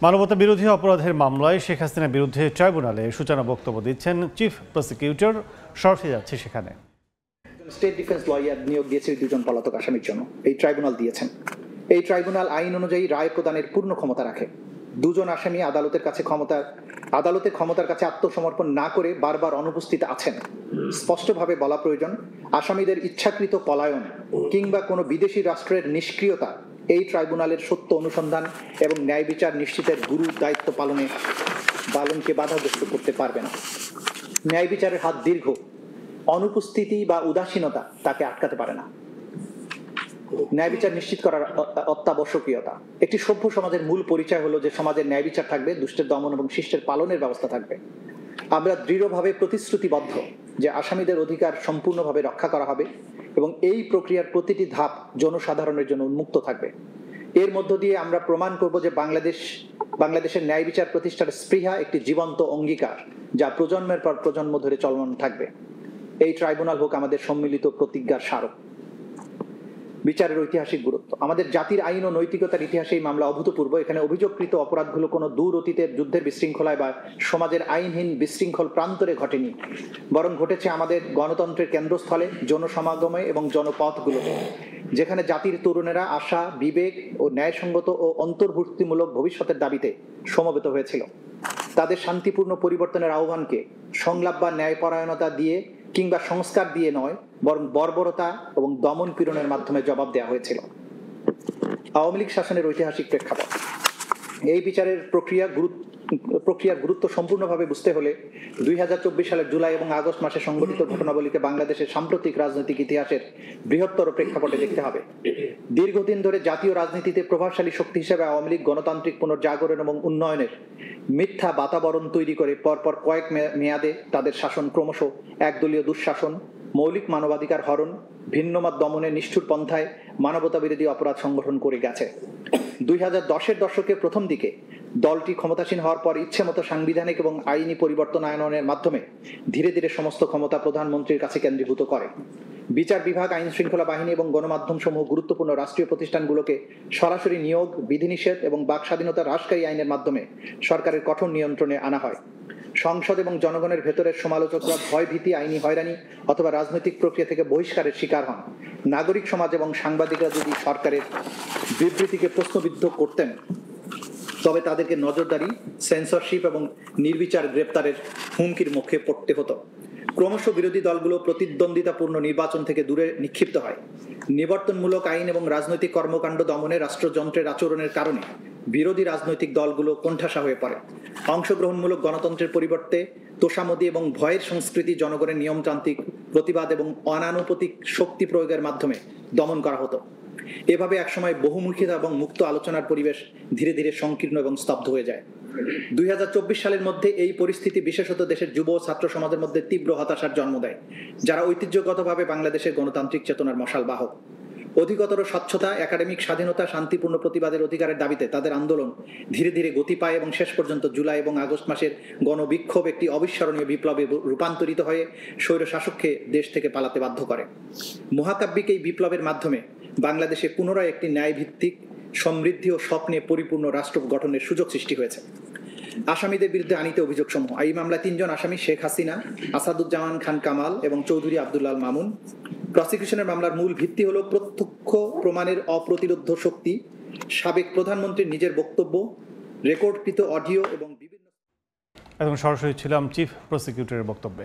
মানবতা বিরোধী অপরাধের মামলায় শেখ হাসিনার বিরুদ্ধে ট্রাইব্যুনালে সূচনা বক্তব্য দিচ্ছেন চিফ প্রসিকিউটর। সরাসরি যাচ্ছে সেখানে। স্টেট ডিফেন্স লয়ার নিয়োগ দিয়েছে দুজন পলাতক আসামির জন্য এই ট্রাইব্যুনাল দিয়েছেন। এই ট্রাইব্যুনাল আইন অনুযায়ী রায় প্রদানের পূর্ণ ক্ষমতা রাখে। দুজন আসামি আদালতের ক্ষমতার কাছে আত্মসমর্পণ না করে বারবার অনুপস্থিত আছেন। স্পষ্টভাবে বলা প্রয়োজন, আসামিদের ইচ্ছাকৃত পলায়ন কিংবা কোনো বিদেশি রাষ্ট্রের নিষ্ক্রিয়তা এই ট্রাইব্যুনালের সত্য অনুসন্ধান এবং ন্যায় বিচার নিশ্চিতের গুরু দায়িত্ব পালনকে বাধাগ্রস্ত করতে পারবে না। ন্যায় বিচারের হাত দীর্ঘ, অনুপস্থিতি বা উদাসীনতা তাকে আটকাতে পারে না। ন্যায় বিচার নিশ্চিত করার অত্যাবশ্যকীয়তা। একটি সভ্য সমাজের মূল পরিচয় হলো যে সমাজের ন্যায় বিচার থাকবে, দুষ্টের দমন এবং শিষ্টের পালনের ব্যবস্থা থাকবে। আমরা দৃঢ়ভাবে প্রতিশ্রুতিবদ্ধ যে আসামিদের অধিকার সম্পূর্ণভাবে রক্ষা করা হবে এবং এই প্রক্রিয়ার প্রতিটি ধাপ জনসাধারণের জন্য উন্মুক্ত থাকবে। এর মধ্য দিয়ে আমরা প্রমাণ করব যে বাংলাদেশের ন্যায় বিচার প্রতিষ্ঠার স্পৃহা একটি জীবন্ত অঙ্গীকার, যা প্রজন্মের পর প্রজন্ম ধরে চলমান থাকবে। এই ট্রাইব্যুনাল হোক আমাদের সম্মিলিত প্রতিজ্ঞার স্মারক। বিচারের ঐতিহাসিক গুরুত্ব। আমাদের জাতির আইন ও নৈতিকতার ইতিহাসে এই মামলা অভূতপূর্ব। এখানে অভিযোগকৃত অপরাধগুলো কোনো দূর অতীতের যুদ্ধের বিশৃঙ্খলায় বা সমাজের আইনহীন বিশৃঙ্খল প্রান্তরে ঘটেনি, বরং ঘটেছে আমাদের গণতন্ত্রের কেন্দ্রস্থলে, জনসমাগমে এবং জনপথগুলোতে, যেখানে জাতির তরুণেরা আশা, বিবেক ও ন্যায়সঙ্গত ও অন্তর্ভুক্তিমূলক ভবিষ্যতের দাবিতে সমবেত হয়েছিল। তাদের শান্তিপূর্ণ পরিবর্তনের আহ্বানকে সংলাপ বা ন্যায়পরায়ণতা দিয়ে কিংবা সংস্কার দিয়ে নয়, বরং বর্বরতা এবং দমন পীড়নের মাধ্যমে জবাব দেওয়া হয়েছিল। আওয়ামী লীগ শাসনের ঐতিহাসিক প্রেক্ষাপট। এই বিচারের প্রক্রিয়ার গুরুত্ব সম্পূর্ণভাবে বুঝতে হলে 2024 সালের জুলাই এবং আগস্ট মাসে সংঘটিত ঘটনাবলীকে বাংলাদেশের সাম্প্রতিক রাজনৈতিক ইতিহাসের বৃহত্তর প্রেক্ষাপটে দেখতে হবে। দীর্ঘদিন ধরে জাতীয় রাজনীতিতে প্রভাবশালী শক্তি হিসেবে আওয়ামী লীগ গণতান্ত্রিক পুনর্জাগরণ এবং উন্নয়নের মিথ্যা বাতাবরণ তৈরি করে পরপর কয়েক মেয়াদে তাদের শাসন ক্রমশ একদলীয় দুঃশাসন, মৌলিক মানবাধিকার হরণ, ভিন্নমত দমনের নিষ্ঠুর পন্থায় মানবতা বিরোধী অপরাধ সংগঠন করে গেছে। 2010-এর দশকের প্রথম দিকে দলটি ক্ষমতাসীন হওয়ার পর ইচ্ছেমতো সাংবিধানিক এবং আইনি পরিবর্তন আনয়নের মাধ্যমে ধীরে ধীরে সমস্ত ক্ষমতা প্রধানমন্ত্রীর কাছে কেন্দ্রীভূত করে। বিচার বিভাগ, আইন শৃঙ্খলা বাহিনী এবং গণমাধ্যম সমূহ গুরুত্বপূর্ণ রাষ্ট্রীয় প্রতিষ্ঠানগুলোকে সরাসরি নিয়োগ, বিধিনিষেধ এবং বাক স্বাধীনতা হ্রাসকারী আইনের মাধ্যমে সরকারের কঠোর নিয়ন্ত্রণে আনা হয়। সংসদ এবং জনগণের ভেতরের সমালোচকরা ভয়, ভীতি, আইনি হয়রানি অথবা রাজনৈতিক প্রক্রিয়া থেকে বহিষ্কারের শিকার হন। নাগরিক সমাজ এবং সাংবাদিকরা যদি সরকারের বিবৃতিকে প্রশ্নবিদ্ধ করতেন, তবে তাদেরকে নজরদারি, সেন্সরশিপ এবং নির্বিচার গ্রেপ্তারের হুমকির মুখে পড়তে হতো। ক্রমশ বিরোধী দলগুলো প্রতিদ্বন্দ্বিতাপূর্ণ নির্বাচন থেকে দূরে নিক্ষিপ্ত হয়। নিবর্তনমূলক আইন এবং রাজনৈতিক কর্মকাণ্ড দমনে রাষ্ট্রযন্ত্রের আচরণের কারণে বিরোধী রাজনৈতিক দলগুলো কোণঠাসা হয়ে পড়ে। অংশগ্রহণমূলক গণতন্ত্রের পরিবর্তে তোষামোদী এবং ভয়ের সংস্কৃতি জনগণের নিয়মতান্ত্রিক প্রতিবাদ এবং অনানুপাতিক শক্তি প্রয়োগের মাধ্যমে দমন করা হতো। এভাবে একসময় বহুমুখিতা এবং মুক্ত আলোচনার পরিবেশ ধীরে ধীরে সংকীর্ণ এবং স্তব্ধ হয়ে যায়। 2024 সালের মধ্যে এই পরিস্থিতি বিশেষত দেশের যুব ছাত্র সমাজের মধ্যে তীব্র হতাশার জন্ম দেয়, যারা ঐতিহ্যগতভাবে বাংলাদেশের গণতান্ত্রিক চেতনার মশাল বাহক। অধিকতর স্বচ্ছতা, একাডেমিক স্বাধীনতা, শান্তিপূর্ণ প্রতিবাদের অধিকারের দাবিতে তাদের আন্দোলন ধীরে ধীরে গতি পায় এবং শেষ পর্যন্ত জুলাই এবং আগস্ট মাসের গণবিক্ষোভ একটি অবিস্মরণীয় বিপ্লবে রূপান্তরিত হয়ে স্বৈরশাসককে দেশ থেকে পালাতে বাধ্য করে। মহাকাব্যিক এই বিপ্লবের মাধ্যমে বাংলাদেশে পুনরায় একটি ন্যায়ভিত্তিক, সমৃদ্ধি ও স্বপ্নে পরিপূর্ণ রাষ্ট্র গঠনের সুযোগ সৃষ্টি হয়েছে। আসামিদের বিরুদ্ধে আনিত অভিযোগসমূহ। এই মামলায় 3 জন আসামি, শেখ হাসিনা, আসাদুজ্জামান খান কামাল এবং চৌধুরী আব্দুল্লাহ মামুন। প্রসিকিউশনের মামলার মূল ভিত্তি হলো প্রত্যক্ষ প্রমাণের অপ্রতিরোধ্য শক্তি, সাবেক প্রধানমন্ত্রীর নিজের বক্তব্য, রেকর্ডকৃত অডিও এবং বিভিন্ন। সরাসরি ছিলাম চিফ প্রসিকিউটরের বক্তব্যে।